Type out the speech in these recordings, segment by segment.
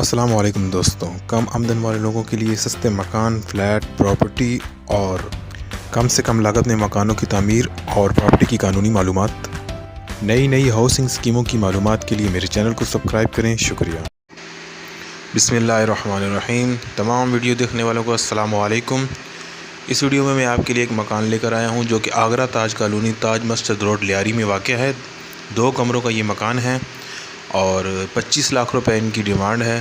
السلام علیکم دوستوں، کم آمدن والے لوگوں کے لیے سستے مکان، فلیٹ، پراپرٹی اور کم سے کم لاگت میں مکانوں کی تعمیر اور پراپرٹی کی قانونی معلومات، نئی ہاؤسنگ اسکیموں کی معلومات کے لیے میرے چینل کو سبسکرائب کریں۔ شکریہ۔ بسم اللہ الرحمن الرحیم۔ تمام ویڈیو دیکھنے والوں کو السلام علیکم۔ اس ویڈیو میں آپ کے لیے ایک مکان لے کر آیا ہوں جو کہ آگرہ تاج کالونی، تاج مسجد روڈ، لیاری میں واقع ہے۔ 2 کمروں کا یہ مکان ہے اور 25 لاکھ روپے ان کی ڈیمانڈ ہے۔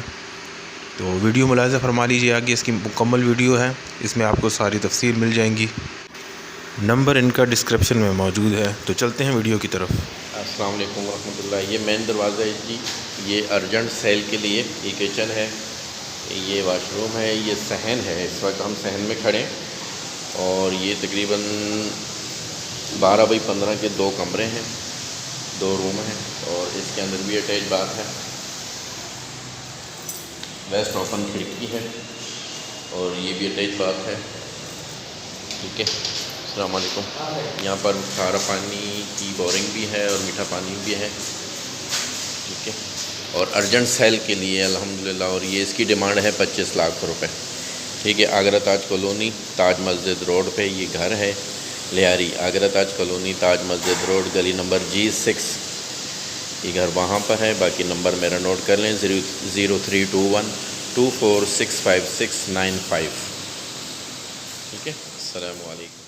تو ویڈیو ملاحظہ فرما لیجیے، آگے اس کی مکمل ویڈیو ہے، اس میں آپ کو ساری تفصیل مل جائیں گی۔ نمبر ان کا ڈسکرپشن میں موجود ہے۔ تو چلتے ہیں ویڈیو کی طرف۔ السلام علیکم ورحمۃ اللہ۔ یہ مین دروازہ ہے جی، یہ ارجنٹ سیل کے لیے۔ یہ کچن ہے، یہ واش روم ہے، یہ صحن ہے۔ اس وقت ہم صحن میں کھڑے اور یہ تقریباً 12 بائی 15 کے 2 کمرے ہیں، 2 روم ہیں اور اس کے اندر بھی اٹیچ باتھ ہے، ویسٹ اوپن کھڑکی ہے اور یہ بھی اٹیچ باتھ ہے۔ ٹھیک ہے، السلام علیکم۔ یہاں پر کھارا پانی کی بورنگ بھی ہے اور میٹھا پانی بھی ہے۔ ٹھیک ہے، اور ارجنٹ سیل کے لیے الحمدللہ، اور یہ اس کی ڈیمانڈ ہے 25 لاکھ روپے۔ ٹھیک ہے، آگرہ تاج کالونی، تاج مسجد روڈ پہ یہ گھر ہے، لیاری۔ آگرہ تاج کالونی، تاج مسجد روڈ، گلی نمبر G6، یہ گھر وہاں پر ہے۔ باقی نمبر میرا نوٹ کر لیں، 0321 2465 695۔ ٹھیک ہے، السلام علیکم۔